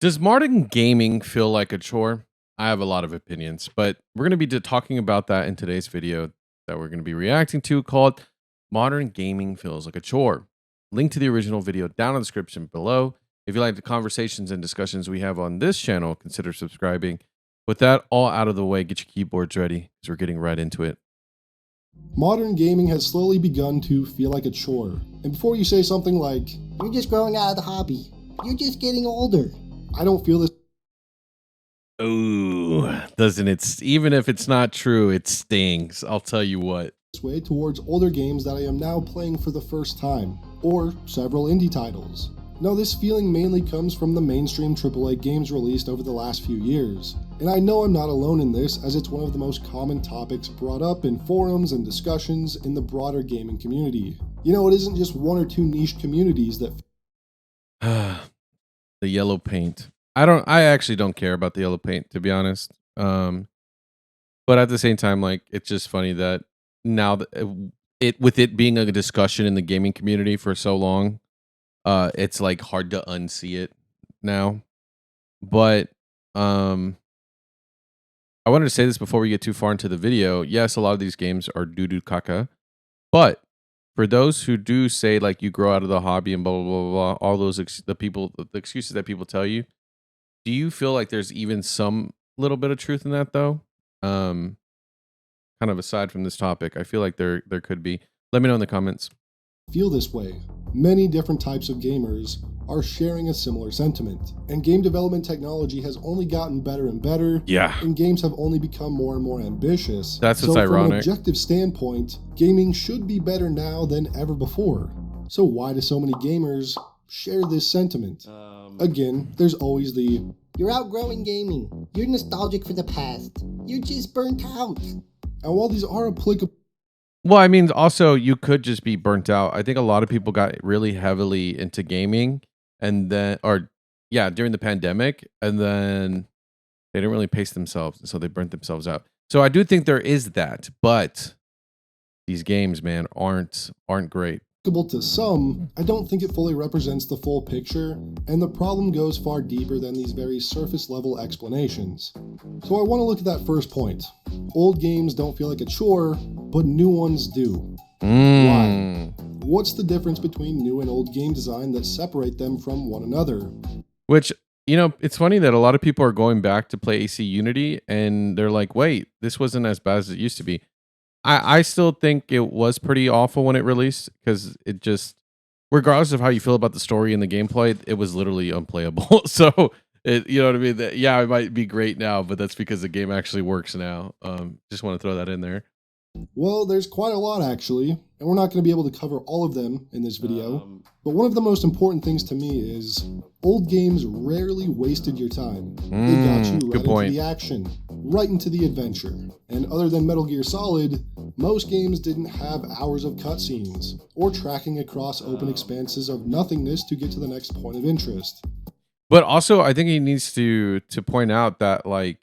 Does modern gaming feel like a chore? I have a lot of opinions, but we're going to be talking about that in today's video that we're going to be reacting to called Modern Gaming Feels Like a Chore. Link to the original video down in the description below. If you like the conversations and discussions we have on this channel, consider subscribing. With that all out of the way, get your keyboards ready because we're getting right into it. Modern gaming has slowly begun to feel like a chore. And before you say something like, "You're just growing out of the hobby. You're just getting older," I don't feel this Ooh, doesn't it? Even if it's not true, it stings. I'll tell you what. way towards older games that I am now playing for the first time, or several indie titles. No, this feeling mainly comes from the mainstream AAA games released over the last few years. And I know I'm not alone in this, as it's one of the most common topics brought up in forums and discussions in the broader gaming community. You know, it isn't just one or two niche communities that The yellow paint. I actually don't care about the yellow paint, to be honest. But at the same time, like, it's just funny that now that with it being a discussion in the gaming community for so long, it's like hard to unsee it now. But I wanted to say this before we get too far into the video. Yes, a lot of these games are doo-doo caca, but for those who do say like you grow out of the hobby and blah blah blah blah, all those the excuses that people tell you, do you feel like there's even some little bit of truth in that though? Kind of aside from this topic, I feel like there could be. Let me know in the comments. feel this way. Many different types of gamers are sharing a similar sentiment, and game development technology has only gotten better and better. Yeah, And games have only become more and more ambitious. That's what's so from an ironic. objective standpoint, gaming should be better now than ever before. So why do so many gamers share this sentiment? Again, there's always the you're outgrowing gaming. You're nostalgic for the past. You're just burnt out. and while these are applicable, well, I mean, also you could just be burnt out. I think a lot of people got really heavily into gaming, and then, or yeah, during the pandemic, and then they didn't really pace themselves, and so they burnt themselves out. So I do think there is that, but these games, man, aren't great. to some, I don't think it fully represents the full picture, and the problem goes far deeper than these very surface level explanations. So I want to look at that first point. Old games don't feel like a chore, but new ones do. Why? What's the difference between new and old game design that separate them from one another? Which, you know, it's funny that a lot of people are going back to play AC Unity, and they're like, wait, this wasn't as bad as it used to be. I still think it was pretty awful when it released, because it just, regardless of how you feel about the story and the gameplay, it was literally unplayable. So, you know what I mean? Yeah, it might be great now, but that's because the game actually works now. Just want to throw that in there. Well, there's quite a lot actually, and we're not going to be able to cover all of them in this video. But one of the most important things to me is old games rarely wasted your time. They got you right into the action, right into the adventure. And other than Metal Gear Solid, most games didn't have hours of cutscenes, or tracking across open expanses of nothingness to get to the next point of interest. But also, I think he needs to point out that, like,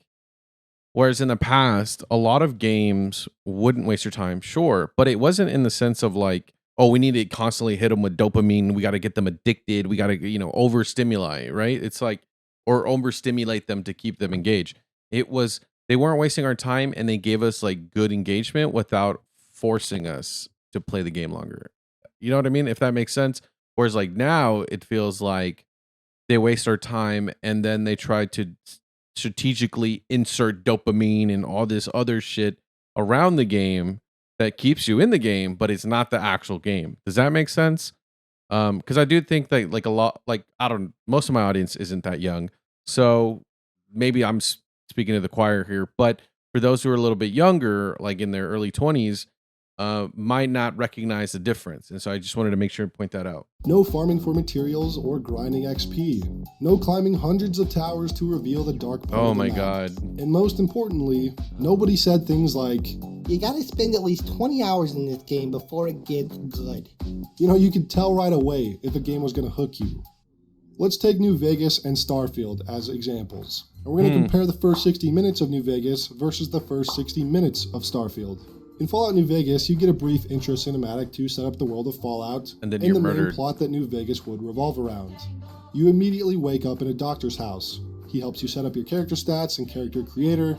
whereas in the past, a lot of games wouldn't waste your time, sure, but it wasn't in the sense of like, oh, we need to constantly hit them with dopamine. We got to get them addicted. We got to, you know, overstimulate, right? It's like, or overstimulate them to keep them engaged. It was, they weren't wasting our time, and they gave us like good engagement without forcing us to play the game longer. You know what I mean? If that makes sense. Whereas like now it feels like they waste our time, and then they try to strategically insert dopamine and all this other shit around the game that keeps you in the game, but it's not the actual game. Does that make sense? Because I do think that like a lot, like, I don't, most of my audience isn't that young, so maybe I'm speaking to the choir here, but for those who are a little bit younger, like in their early 20s, might not recognize the difference. And so I just wanted to make sure and point that out. No farming for materials or grinding XP. No climbing hundreds of towers to reveal the dark part Oh of the my map. God. And most importantly, nobody said things like, You gotta spend at least 20 hours in this game before it gets good. you know, you could tell right away if a game was going to hook you. Let's take New Vegas and Starfield as examples. And we're going to compare the first 60 minutes of New Vegas versus the first 60 minutes of Starfield. In Fallout New Vegas, you get a brief intro cinematic to set up the world of Fallout And then and you're the murdered. main plot that New Vegas would revolve around. you immediately wake up in a doctor's house. He helps you set up your character stats and character creator.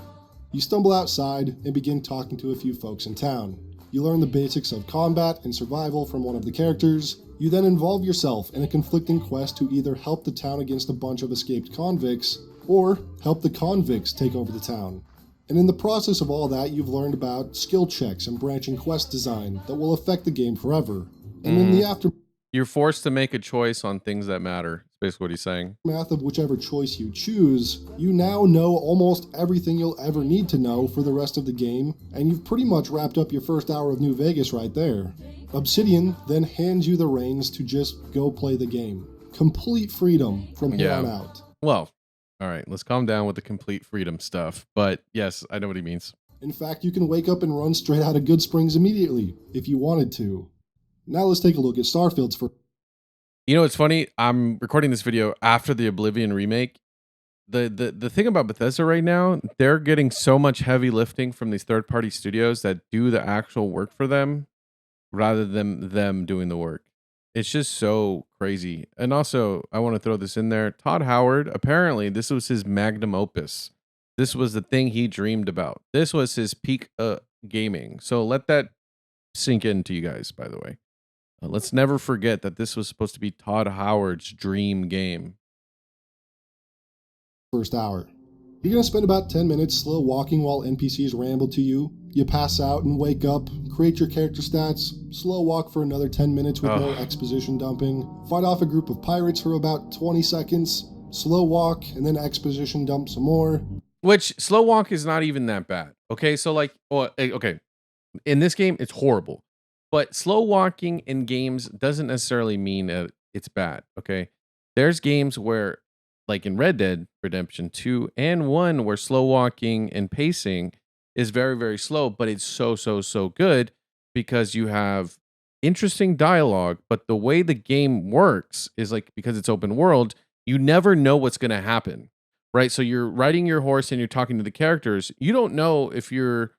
You stumble outside and begin talking to a few folks in town. You learn the basics of combat and survival from one of the characters. You then involve yourself in a conflicting quest to either help the town against a bunch of escaped convicts, or help the convicts take over the town. And in the process of all that, you've learned about skill checks and branching quest design that will affect the game forever. And in the aftermath You're forced to make a choice on things that matter. That's basically what he's saying. of whichever choice you choose, you now know almost everything you'll ever need to know for the rest of the game, and you've pretty much wrapped up your first hour of New Vegas right there. Obsidian then hands you the reins to just go play the game. Complete freedom from here on out. Well, all right, let's calm down with the complete freedom stuff. But yes, I know what he means. In fact, you can wake up and run straight out of Good Springs immediately, if you wanted to. Now let's take a look at Starfield's first. You know, it's funny. I'm recording this video after the Oblivion remake. The thing about Bethesda right now, they're getting so much heavy lifting from these third-party studios that do the actual work for them rather than them doing the work. It's just so crazy. And also, I want to throw this in there. Todd Howard, apparently, this was his magnum opus. This was the thing he dreamed about. This was his peak gaming. So let that sink into you guys, by the way. Let's never forget that this was supposed to be Todd Howard's dream game. First hour. You're going to spend about 10 minutes slow walking while NPCs ramble to you. You pass out and wake up, create your character stats, slow walk for another 10 minutes with no exposition dumping, fight off a group of pirates for about 20 seconds, slow walk, and then exposition dump some more. Which, slow walk is not even that bad. Okay, so like, okay, in this game, it's horrible. But slow walking in games doesn't necessarily mean it's bad, okay? There's games where, like in Red Dead Redemption 2 and 1, where slow walking and pacing is very, very slow, but it's so good because you have interesting dialogue, but the way the game works is like, because it's open world, you never know what's going to happen, right? So you're riding your horse and you're talking to the characters. You don't know if you're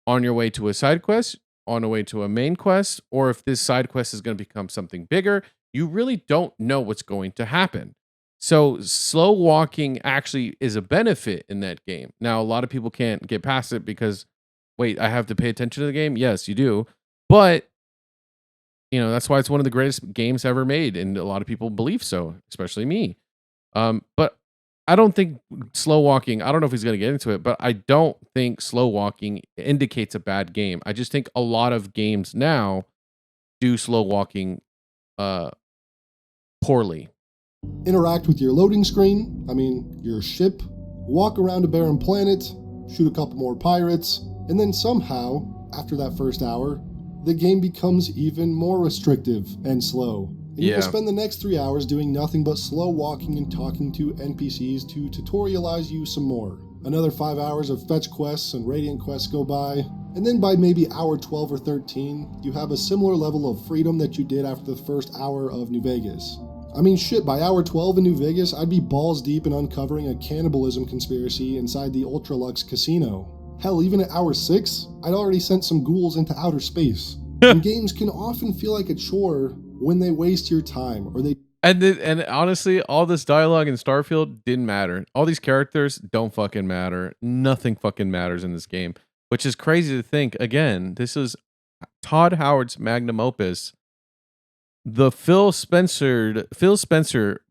on your way to a side quest, on a way to a main quest, or if this side quest is going to become something bigger. You really don't know what's going to happen. So slow walking actually is a benefit in that game. Now, a lot of people can't get past it because, wait, I have to pay attention to the game? Yes, you do. But, you know, that's why it's one of the greatest games ever made. And a lot of people believe so, especially me. But I don't think slow walking, I don't know if he's going to get into it, but I don't think slow walking indicates a bad game. I just think a lot of games now do slow walking poorly. Interact with your loading screen, your ship, walk around a barren planet, shoot a couple more pirates, and then somehow, after that first hour, the game becomes even more restrictive and slow. And you will spend the next 3 hours doing nothing but slow walking and talking to NPCs to tutorialize you some more. Another 5 hours of fetch quests and radiant quests go by, and then by maybe hour 12 or 13, you have a similar level of freedom that you did after the first hour of New Vegas. By hour 12 in New Vegas, I'd be balls deep in uncovering a cannibalism conspiracy inside the Ultralux casino. Hell, even at hour 6, I'd already sent some ghouls into outer space. And games can often feel like a chore when they waste your time, or they... And honestly, all this dialogue in Starfield didn't matter. All these characters don't fucking matter. Nothing fucking matters in this game, which is crazy to think. Again, this is Todd Howard's magnum opus. The Phil Spencer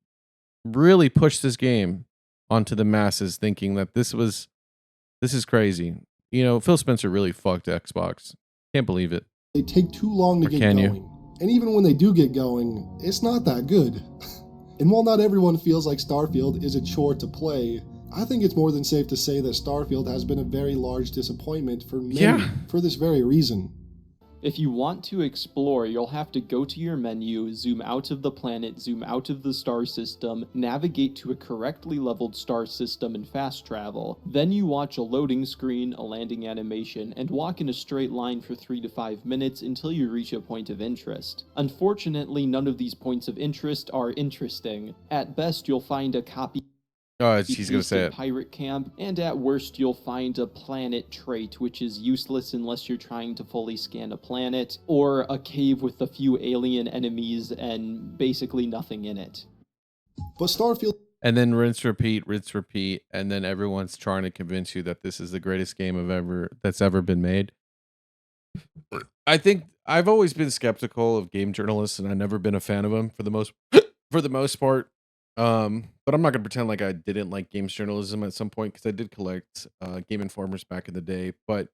really pushed this game onto the masses, thinking that this is crazy. You know, Phil Spencer really fucked Xbox. Can't believe it. They take too long to get going. And even when they do get going, it's not that good. And while not everyone feels like Starfield is a chore to play, I think it's more than safe to say that Starfield has been a very large disappointment for many for this very reason. If you want to explore, you'll have to go to your menu, zoom out of the planet, zoom out of the star system, navigate to a correctly leveled star system and fast travel. Then you watch a loading screen, a landing animation, and walk in a straight line for 3 to 5 minutes until you reach a point of interest. Unfortunately, none of these points of interest are interesting. At best, you'll find a copy she's gonna say it. Pirate camp, and at worst you'll find a planet trait, which is useless unless you're trying to fully scan a planet, or a cave with a few alien enemies and basically nothing in it. But Starfield And then rinse, repeat, and then everyone's trying to convince you that this is the greatest game that's ever been made. I think I've always been skeptical of game journalists, and I've never been a fan of them for the most part. But I'm not gonna pretend like I didn't like games journalism at some point because I did collect Game Informers back in the day. But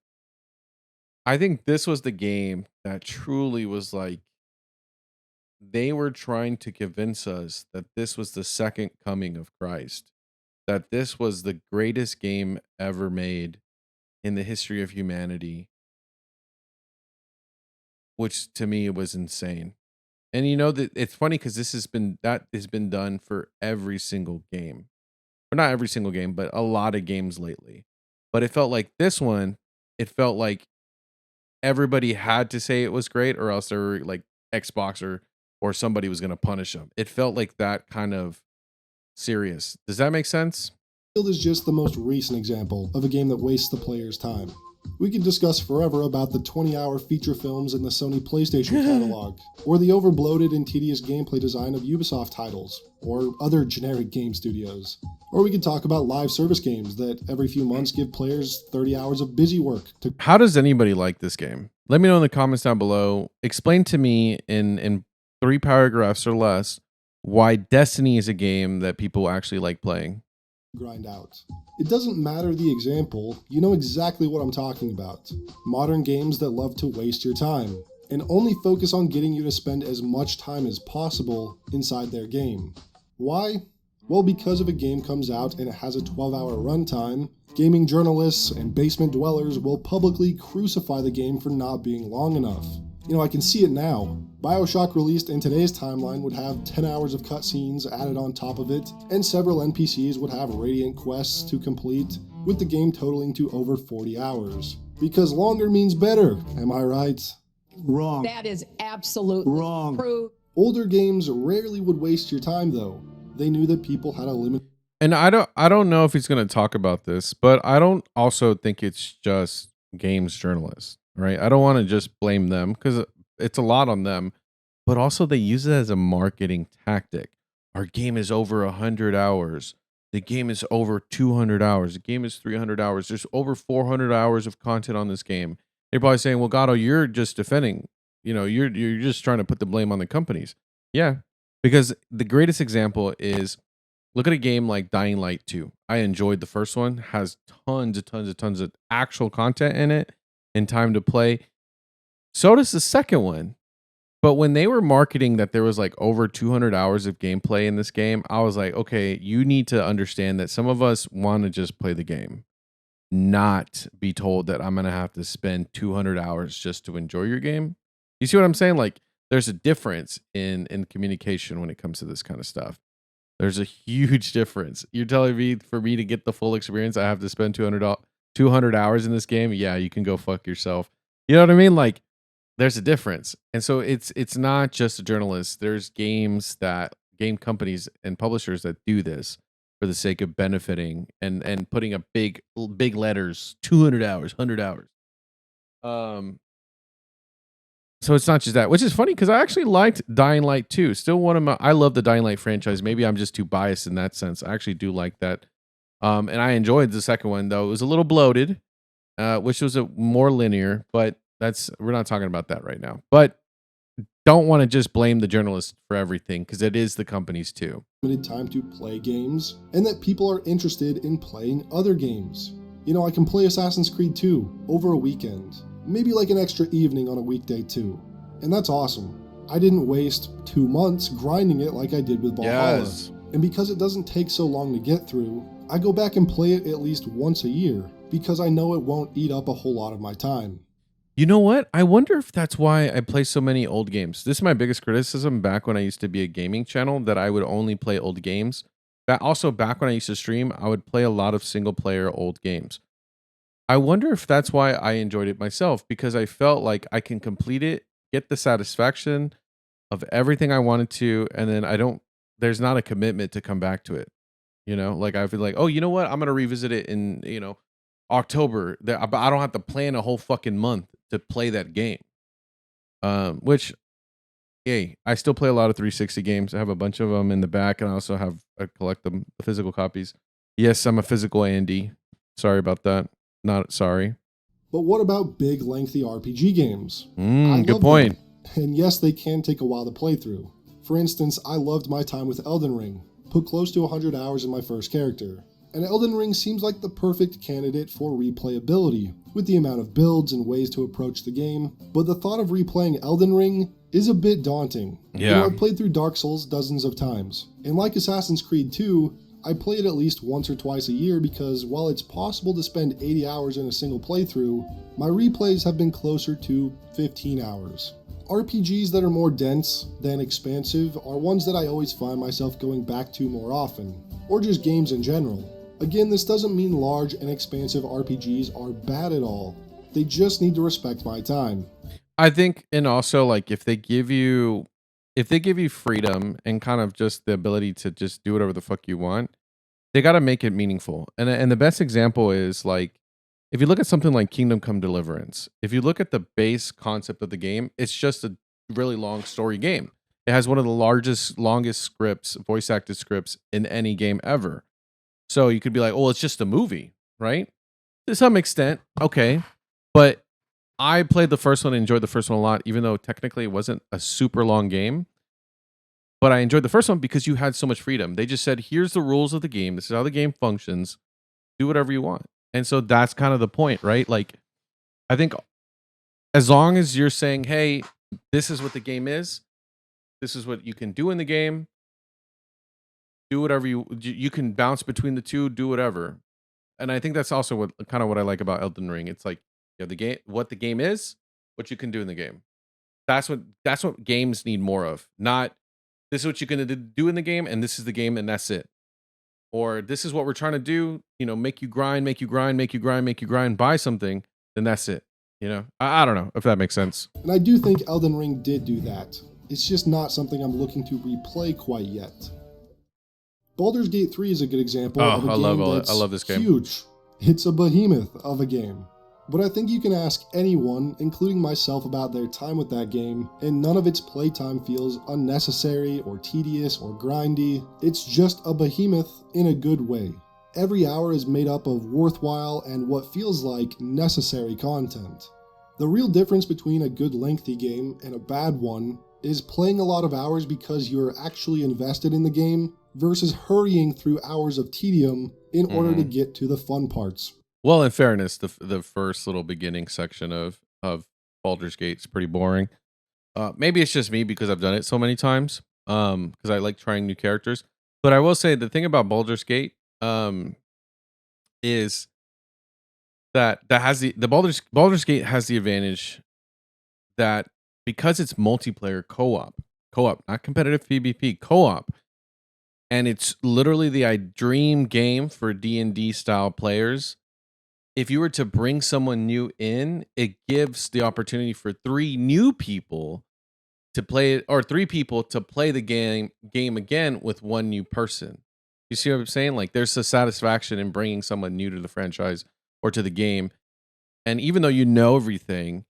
I think this was the game that truly was like they were trying to convince us that this was the second coming of Christ, that this was the greatest game ever made in the history of humanity, which to me was insane. And you know that it's funny because that has been done for every single game. Or not every single game, but a lot of games lately. But it felt like this one, it felt like everybody had to say it was great, or else they were like Xbox or somebody was gonna punish them. It felt like that kind of serious. Does that make sense? is just the most recent example of a game that wastes the player's time. We could discuss forever about the 20-hour feature films in the Sony PlayStation catalog, or the overbloated and tedious gameplay design of Ubisoft titles, or other generic game studios. Or we could talk about live service games that every few months give players 30 hours of busy work to. How does anybody like this game? Let me know in the comments down below. Explain to me in 3 paragraphs or less why Destiny is a game that people actually like playing. Grind out. It doesn't matter the example, you know exactly what I'm talking about. Modern games that love to waste your time, and only focus on getting you to spend as much time as possible inside their game. Why? Well, because if a game comes out and it has a 12-hour runtime, gaming journalists and basement dwellers will publicly crucify the game for not being long enough. You know, I can see it now. BioShock released in today's timeline would have 10 hours of cutscenes added on top of it, and several NPCs would have radiant quests to complete, with the game totaling to over 40 hours. Because longer means better, am I right? Wrong. That is absolutely Wrong. true. Older games rarely would waste your time though. They knew that people had a limit. And I don't know if he's going to talk about this, but I don't also think it's just games journalists, right? I don't want to just blame them because it's a lot on them, but also they use it as a marketing tactic. Our game is over 100 hours. The game is over 200 hours. The game is 300 hours. There's over 400 hours of content on this game. They're probably saying, well, Gato, you're just defending, you're just trying to put the blame on the companies. Yeah, because the greatest example is look at a game like Dying Light 2. I enjoyed the first one, has tons of actual content in it and time to play. So does the second one. But when they were marketing that there was like over 200 hours of gameplay in this game, I was like, okay, you need to understand that some of us want to just play the game, not be told that I'm going to have to spend 200 hours just to enjoy your game. You see what I'm saying? Like there's a difference in communication when it comes to this kind of stuff. There's a huge difference. You're telling me for me to get the full experience, I have to spend 200 hours in this game? Yeah, you can go fuck yourself. You know what I mean? Like there's a difference. And so it's not just a journalist. There's game companies and publishers that do this for the sake of benefiting and putting a big letters, 200 hours, 100 hours. So it's not just that, which is funny because I actually liked Dying Light 2. Still I love the Dying Light franchise. Maybe I'm just too biased in that sense. I actually do like that. And I enjoyed the second one though. It was a little bloated, which was more linear, but we're not talking about that right now. But don't want to just blame the journalists for everything because it is the companies too. Limited time to play games, and that people are interested in playing other games. You know, I can play Assassin's Creed 2 over a weekend, maybe like an extra evening on a weekday too, and that's awesome. I didn't waste 2 months grinding it like I did with Valhalla. Yes. And because it doesn't take so long to get through, I go back and play it at least once a year because I know it won't eat up a whole lot of my time. You know what? I wonder if that's why I play so many old games. This is my biggest criticism back when I used to be a gaming channel, that I would only play old games. That also back when I used to stream, I would play a lot of single player old games. I wonder if that's why I enjoyed it myself, because I felt like I can complete it, get the satisfaction of everything I wanted to, and then there's not a commitment to come back to it. Like I feel like, oh, you know what? I'm going to revisit it in, October. I don't have to plan a whole fucking month to play that game. Which Yay. I still play a lot of 360 games. I have a bunch of them in the back, and I collect them, the physical copies. Yes, I'm a physical Andy. Sorry about that. Not sorry. But what about big, lengthy RPG games? I Good love point. them. And yes, they can take a while to play through. For instance, I loved my time with Elden Ring, put close to 100 hours in my first character. And Elden Ring seems like the perfect candidate for replayability, with the amount of builds and ways to approach the game. But the thought of replaying Elden Ring is a bit daunting. Yeah. I've played through Dark Souls dozens of times, and like Assassin's Creed 2, I play it at least once or twice a year because while it's possible to spend 80 hours in a single playthrough, my replays have been closer to 15 hours. RPGs that are more dense than expansive are ones that I always find myself going back to more often, or just games in general. Again, this doesn't mean large and expansive RPGs are bad at all. They just need to respect my time. I think, and also like if they give you freedom and kind of just the ability to just do whatever the fuck you want, they got to make it meaningful. And the best example is like if you look at something like Kingdom Come Deliverance, if you look at the base concept of the game, it's just a really long story game. It has one of the longest scripts, voice acted scripts in any game ever. So you could be like, "Oh, it's just a movie," right? To some extent, okay. But I played the first one and enjoyed the first one a lot, even though technically it wasn't a super long game. But I enjoyed the first one because you had so much freedom. They just said, here's the rules of the game. This is how the game functions. Do whatever you want. And so that's kind of the point, right? Like, I think as long as you're saying, hey, this is what the game is, this is what you can do in the game, do whatever you can bounce between the two, do whatever. And I think that's also what I like about Elden Ring. It's like, you know, the game, what the game is, what you can do in the game. That's what games need more of. Not this is what you're gonna do in the game, and this is the game, and that's it. Or this is what we're trying to do. You know, make you grind, make you grind, make you grind, make you grind. Buy something, then that's it. You know, I don't know if that makes sense. And I do think Elden Ring did do that. It's just not something I'm looking to replay quite yet. Baldur's Gate 3 is a good example of a game that's I love this game. huge. It's a behemoth of a game. But I think you can ask anyone, including myself, about their time with that game, and none of its playtime feels unnecessary or tedious or grindy. It's just a behemoth in a good way. Every hour is made up of worthwhile and what feels like necessary content. The real difference between a good lengthy game and a bad one is playing a lot of hours because you're actually invested in the game versus hurrying through hours of tedium in order to get to the fun parts. Well, in fairness, the first little beginning section of Baldur's Gate is pretty boring. Maybe it's just me because I've done it so many times. Because I like trying new characters. But I will say the thing about Baldur's Gate is that has the Baldur's Gate has the advantage that because it's multiplayer co-op, not competitive PvP, co-op, and it's literally the dream game for D&D style players. If you were to bring someone new in, it gives the opportunity for 3 new people to play it, or 3 people to play the game again with 1 new person. You see what I'm saying? Like there's a satisfaction in bringing someone new to the franchise or to the game. And even though you know everything,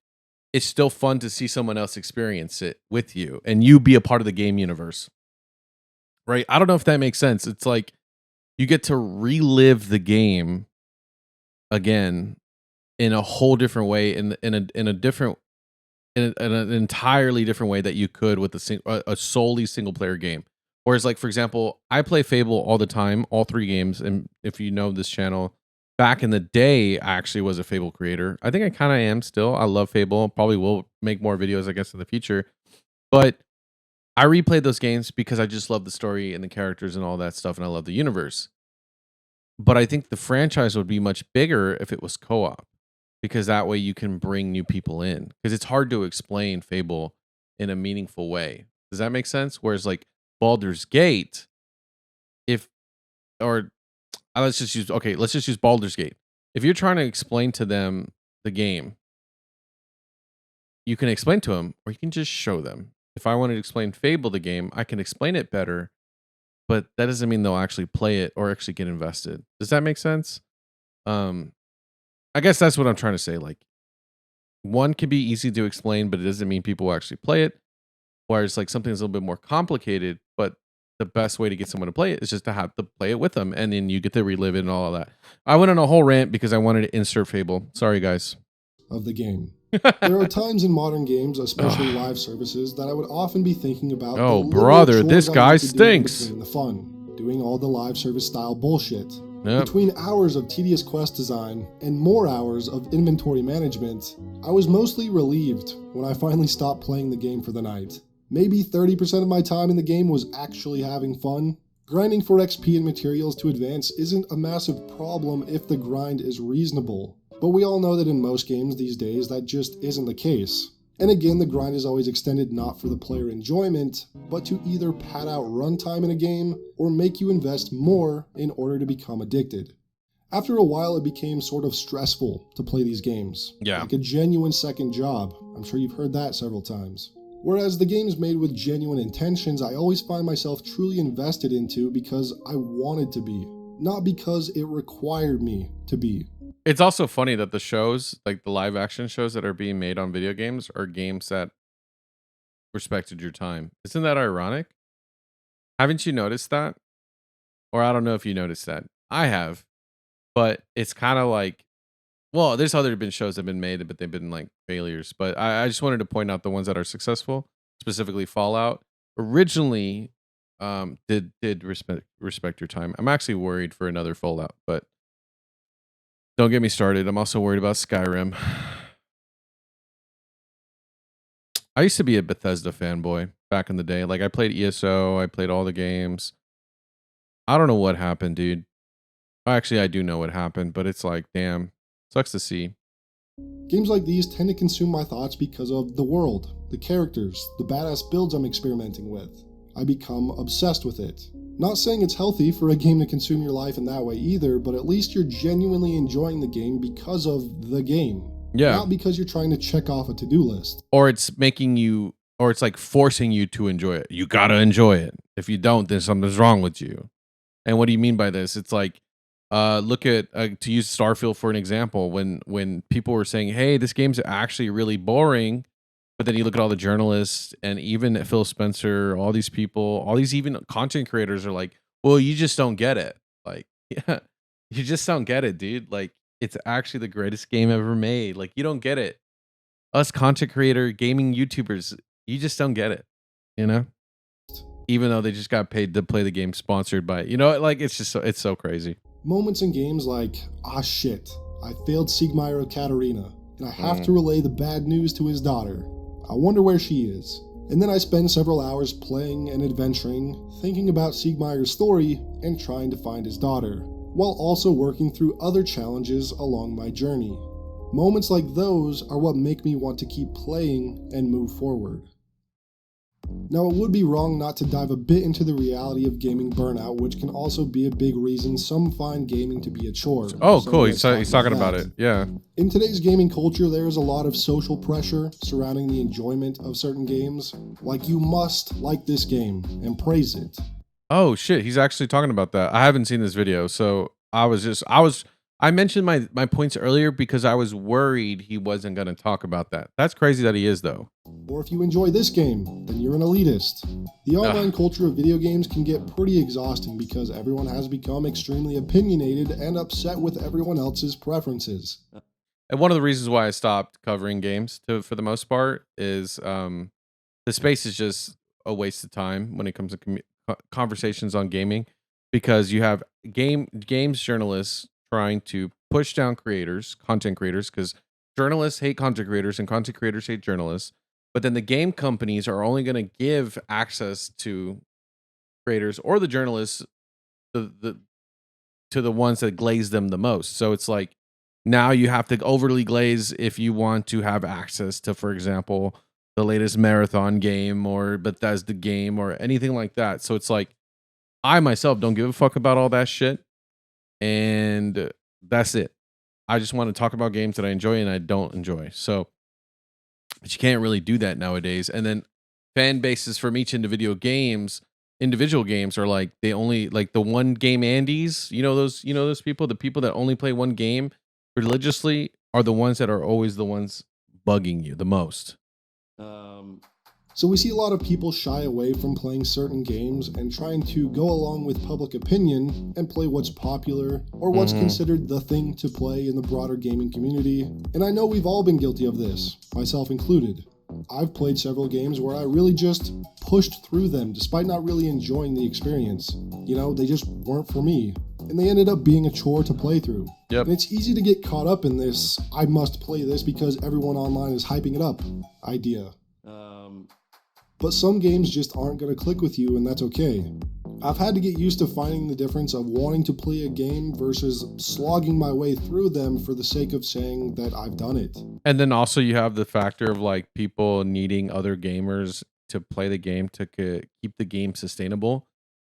it's still fun to see someone else experience it with you and you be a part of the game universe. Right? I don't know if that makes sense. It's like you get to relive the game again in a whole different way, in an entirely different way that you could with a solely single player game. Whereas, like for example, I play Fable all the time, all 3 games, and if you know this channel, back in the day, I actually was a Fable creator. I think I kind of am still. I love Fable. Probably will make more videos, I guess, in the future. But I replayed those games because I just love the story and the characters and all that stuff, and I love the universe. But I think the franchise would be much bigger if it was co-op, because that way you can bring new people in. Because it's hard to explain Fable in a meaningful way. Does that make sense? Whereas like Baldur's Gate, let's just use Baldur's Gate. If you're trying to explain to them the game, you can explain to them, or you can just show them. If I wanted to explain Fable the game, I can explain it better. But that doesn't mean they'll actually play it or actually get invested. Does that make sense? I guess that's what I'm trying to say. Like, one can be easy to explain, but it doesn't mean people will actually play it. Whereas like something that's a little bit more complicated, but the best way to get someone to play it is just to have to play it with them, and then you get to relive it and all of that. I went on a whole rant because I wanted to insert Fable. Sorry, guys. Of the game. There are times in modern games, especially live services, that I would often be thinking about. Oh, the brother, chores this I guy need to do stinks. between the fun, doing all the live service style bullshit. Yep. Between hours of tedious quest design and more hours of inventory management, I was mostly relieved when I finally stopped playing the game for the night. Maybe 30% of my time in the game was actually having fun. Grinding for XP and materials to advance isn't a massive problem if the grind is reasonable, but we all know that in most games these days that just isn't the case. And again, the grind is always extended not for the player enjoyment, but to either pad out runtime in a game or make you invest more in order to become addicted. After a while, it became sort of stressful to play these games. Yeah. Like a genuine second job. I'm sure you've heard that several times. Whereas the games made with genuine intentions, I always find myself truly invested into because I wanted to be, not because it required me to be. It's also funny that the shows, like the live action shows that are being made on video games, are games that respected your time. Isn't that ironic? Haven't you noticed that? Or I don't know if you noticed that. I have. But it's kind of like, well, there's other been shows that have been made, but they've been like failures. But I just wanted to point out the ones that are successful, specifically Fallout. Originally, did respect your time. I'm actually worried for another Fallout, but don't get me started. I'm also worried about Skyrim. I used to be a Bethesda fanboy back in the day. Like I played ESO, I played all the games. I don't know what happened, dude. Actually, I do know what happened, but it's like, damn, sucks to see. Games like these tend to consume my thoughts because of the world, the characters, the badass builds I'm experimenting with. I become obsessed with it. Not saying it's healthy for a game to consume your life in that way either, but at least you're genuinely enjoying the game because of the game. Yeah. Not because you're trying to check off a to-do list. Or it's making you, or it's like forcing you to enjoy it. You gotta enjoy it. If you don't, then something's wrong with you. And what do you mean by this? It's like, look at, to use Starfield for an example, when people were saying, hey, this game's actually really boring, but then you look at all the journalists and even Phil Spencer, all these people, all these even content creators are like, well, you just don't get it. Like, yeah, you just don't get it, dude. Like, it's actually the greatest game ever made. Like, you don't get it. Us content creator, gaming YouTubers, you just don't get it, you know? Even though they just got paid to play the game sponsored by, you know, like, it's just, it's so crazy. Moments in games like, ah shit, I failed Siegmeyer Katarina, and I have to relay the bad news to his daughter. I wonder where she is. And then I spend several hours playing and adventuring, thinking about Siegmeyer's story and trying to find his daughter, while also working through other challenges along my journey. Moments like those are what make me want to keep playing and move forward. Now, it would be wrong not to dive a bit into the reality of gaming burnout, which can also be a big reason some find gaming to be a chore. Oh, So cool. let's He's talking about that. it. Yeah. In today's gaming culture, there is a lot of social pressure surrounding the enjoyment of certain games. Like, you must like this game and praise it. Oh shit, he's actually talking about that. I haven't seen this video, so I mentioned my points earlier because I was worried he wasn't going to talk about that. That's crazy that he is though. Or if you enjoy this game, then you're an elitist. The online culture of video games can get pretty exhausting because everyone has become extremely opinionated and upset with everyone else's preferences. And one of the reasons why I stopped covering games for the most part is the space is just a waste of time when it comes to conversations on gaming, because you have games journalists trying to push down content creators, because journalists hate content creators and content creators hate journalists. But then the game companies are only going to give access to creators or the journalists, to the ones that glaze them the most. So it's like now you have to overly glaze if you want to have access to, for example, the latest Marathon game or Bethesda game or anything like that. So it's like I myself don't give a fuck about all that shit. And that's it. I just want to talk about games that I enjoy and I don't enjoy. So, but you can't really do that nowadays. And then fan bases from each individual games are like, they only like the one game Andes, those people, the people that only play one game religiously are the ones that are always the ones bugging you the most. So we see a lot of people shy away from playing certain games and trying to go along with public opinion and play what's popular or what's considered the thing to play in the broader gaming community. And I know we've all been guilty of this, myself included. I've played several games where I really just pushed through them despite not really enjoying the experience. You know, they just weren't for me. And they ended up being a chore to play through. Yep. And it's easy to get caught up in this, I must play this because everyone online is hyping it up idea. But some games just aren't going to click with you, and that's okay. I've had to get used to finding the difference of wanting to play a game versus slogging my way through them for the sake of saying that I've done it. And then also you have the factor of like people needing other gamers to play the game to keep the game sustainable.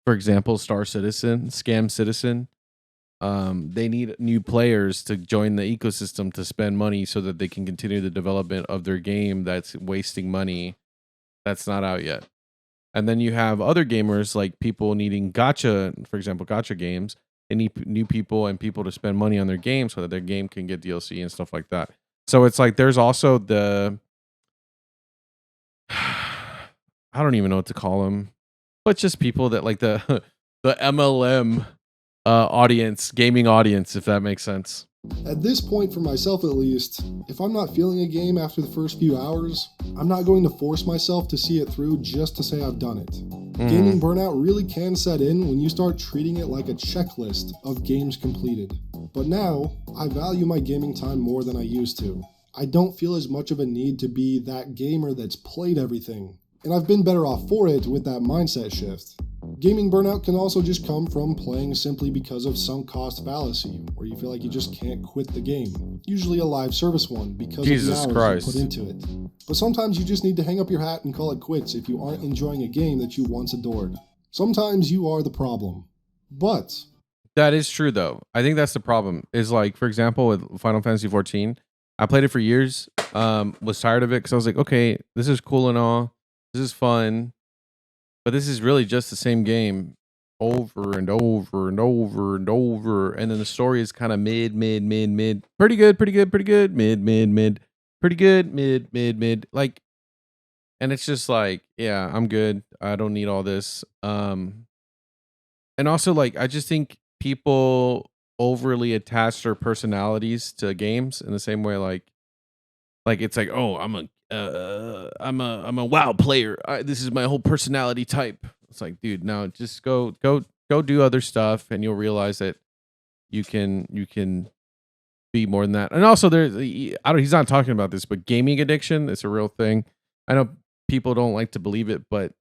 For example, Star Citizen, Scam Citizen. They need new players to join the ecosystem to spend money so that they can continue the development of their game that's wasting money that's not out yet. And then you have other gamers like people needing gacha, for example, gacha games. They need new people and people to spend money on their game so that their game can get DLC and stuff like that. So it's like there's also the I don't even know what to call them, but just people that like the MLM audience, gaming audience, if that makes sense. At this point, for myself at least, if I'm not feeling a game after the first few hours, I'm not going to force myself to see it through just to say I've done it. Gaming burnout really can set in when you start treating it like a checklist of games completed. But now, I value my gaming time more than I used to. I don't feel as much of a need to be that gamer that's played everything. And I've been better off for it with that mindset shift. Gaming burnout can also just come from playing simply because of sunk cost fallacy, where you feel like you just can't quit the game. Usually a live service one because Jesus of the hours Christ. you put into it. But sometimes you just need to hang up your hat and call it quits if you aren't enjoying a game that you once adored. Sometimes you are the problem. But That is true though. I think that's the problem. Is like, for example, with Final Fantasy 14, I played it for years. Was tired of it because I was like, okay, this is cool and all. This is fun. But this is really just the same game over and over and over and over. And then the story is kind of mid. Pretty good, pretty good, pretty good. Mid. Pretty good, mid. Like, and it's just like, yeah, I'm good. I don't need all this. And also, like, I just think people overly attach their personalities to games in the same way, like it's like, oh, I'm a WoW player. This is my whole personality type. It's like, dude, no, just go do other stuff, and you'll realize that you can be more than that. And also, he's not talking about this, but gaming addiction is a real thing. I know people don't like to believe it, but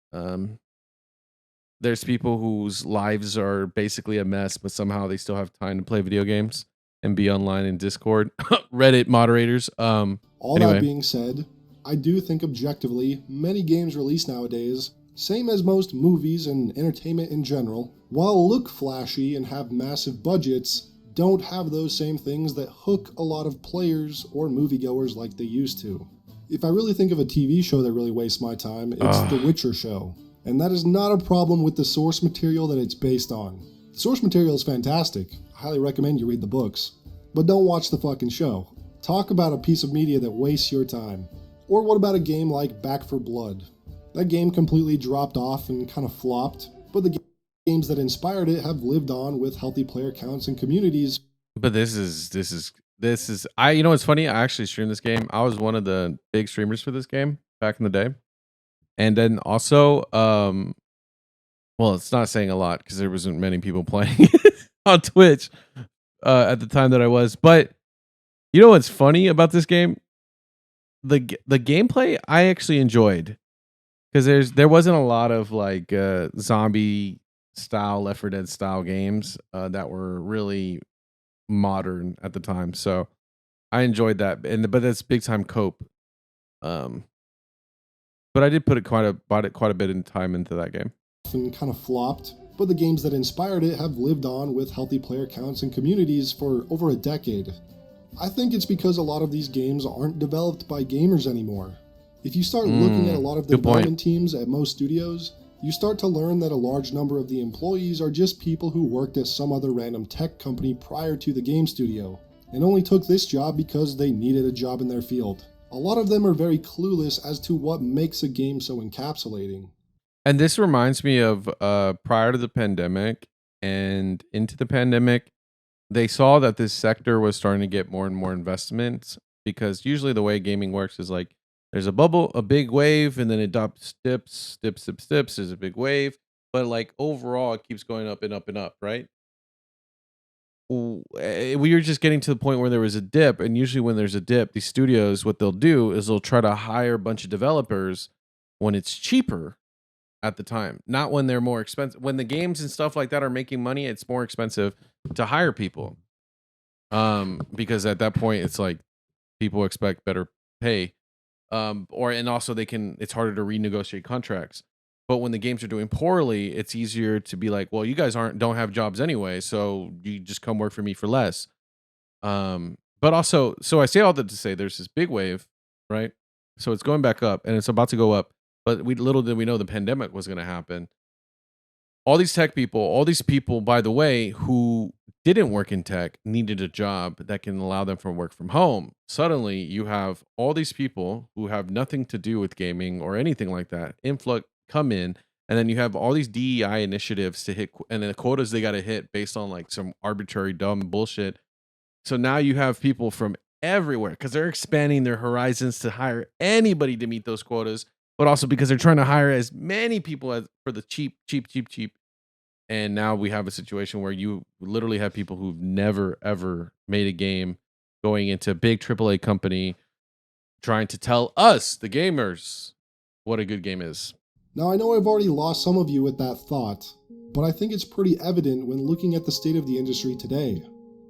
there's people whose lives are basically a mess, but somehow they still have time to play video games and be online in Discord, Reddit moderators. all Anyway. that being said, I do think objectively, many games released nowadays, same as most movies and entertainment in general, while look flashy and have massive budgets, don't have those same things that hook a lot of players or moviegoers like they used to. If I really think of a TV show that really wastes my time, it's The Witcher show. And that is not a problem with the source material that it's based on. The source material is fantastic. I highly recommend you read the books. But don't watch the fucking show. Talk about a piece of media that wastes your time. Or what about a game like Back 4 Blood? That game completely dropped off and kind of flopped, but the games that inspired it have lived on with healthy player counts and communities. But this is I, you know what's funny? I actually streamed this game. I was one of the big streamers for this game back in the day. And then also, well, it's not saying a lot because there wasn't many people playing on Twitch at the time that I was. But you know what's funny about this game? The gameplay I actually enjoyed, because there wasn't a lot of like zombie style, Left 4 Dead style games that were really modern at the time. So I enjoyed that, but that's big time cope. But I did put quite a bit of time into that game. And kind of flopped, but the games that inspired it have lived on with healthy player counts and communities for over a decade. I think it's because a lot of these games aren't developed by gamers anymore. If you start looking at a lot of the development teams at most studios, you start to learn that a large number of the employees are just people who worked at some other random tech company prior to the game studio, and only took this job because they needed a job in their field. A lot of them are very clueless as to what makes a game so encapsulating. And this reminds me of prior to the pandemic and into the pandemic, they saw that this sector was starting to get more and more investments, because usually the way gaming works is like there's a bubble, a big wave, and then it dips. There's a big wave, but like overall, it keeps going up and up and up, right? We were just getting to the point where there was a dip, and usually when there's a dip, these studios, what they'll do is they'll try to hire a bunch of developers when it's cheaper at the time, not when they're more expensive. When the games and stuff like that are making money, it's more expensive to hire people. Because at that point it's like people expect better pay. Or and also it's harder to renegotiate contracts. But when the games are doing poorly, it's easier to be like, well, you guys don't have jobs anyway, so you just come work for me for less. But also, so I say all that to say there's this big wave, right? So it's going back up and it's about to go up. But little did we know the pandemic was going to happen. All these tech people, all these people, by the way, who didn't work in tech needed a job that can allow them to work from home. Suddenly, you have all these people who have nothing to do with gaming or anything like that influx come in, and then you have all these DEI initiatives to hit, and then the quotas they got to hit based on like some arbitrary dumb bullshit. So now you have people from everywhere because they're expanding their horizons to hire anybody to meet those quotas, but also because they're trying to hire as many people as for the cheap. And now we have a situation where you literally have people who've never ever made a game going into a big AAA company trying to tell us, the gamers, what a good game is. Now, I know I've already lost some of you with that thought, but I think it's pretty evident when looking at the state of the industry today.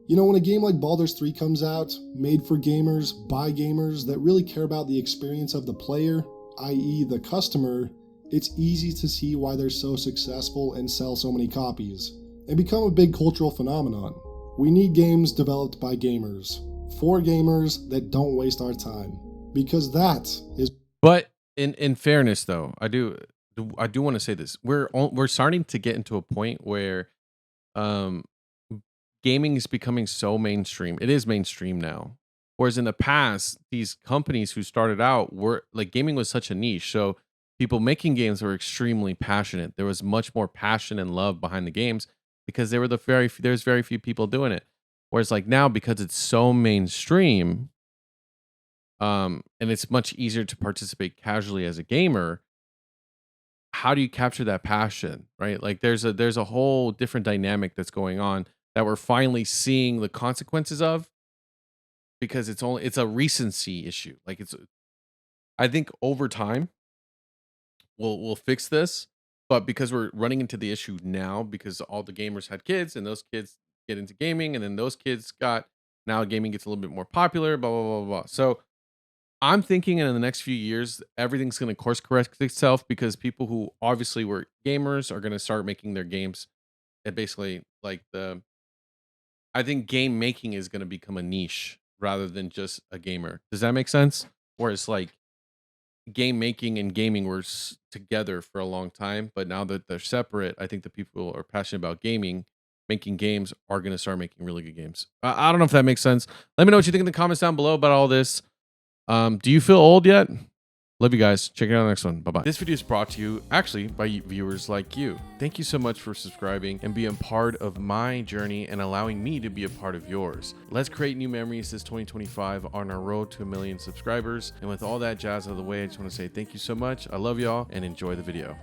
You know, when a game like Baldur's 3 comes out, made for gamers, by gamers that really care about the experience of the player, i.e. the customer, it's easy to see why they're so successful and sell so many copies, and become a big cultural phenomenon. We need games developed by gamers, for gamers that don't waste our time, because that is... But in fairness, though, I do want to say this: we're starting to get into a point where gaming is becoming so mainstream. It is mainstream now. Whereas in the past, these companies who started out were like, gaming was such a niche. So people making games were extremely passionate. There was much more passion and love behind the games because there's very few people doing it. Whereas like now, because it's so mainstream, and it's much easier to participate casually as a gamer, how do you capture that passion, right? Like there's a whole different dynamic that's going on that we're finally seeing the consequences of, because it's a recency issue. Like I think over time we'll fix this, but because we're running into the issue now, because all the gamers had kids and those kids get into gaming, and then those kids now gaming gets a little bit more popular, blah blah blah blah. So I'm thinking in the next few years everything's going to course correct itself, because people who obviously were gamers are going to start making their games, and basically like I think game making is going to become a niche rather than just a gamer. Does that make sense? Whereas like game making and gaming were together for a long time, but now that they're separate, I think the people who are passionate about gaming, making games, are going to start making really good games. I don't know if that makes sense. Let me know what you think in the comments down below about all this. Do you feel old yet? Love you guys. Check it out on the next one. Bye-bye. This video is brought to you actually by viewers like you. Thank you so much for subscribing and being part of my journey and allowing me to be a part of yours. Let's create new memories this 2025 on our road to 1 million subscribers. And with all that jazz out of the way, I just want to say thank you so much. I love y'all and enjoy the video.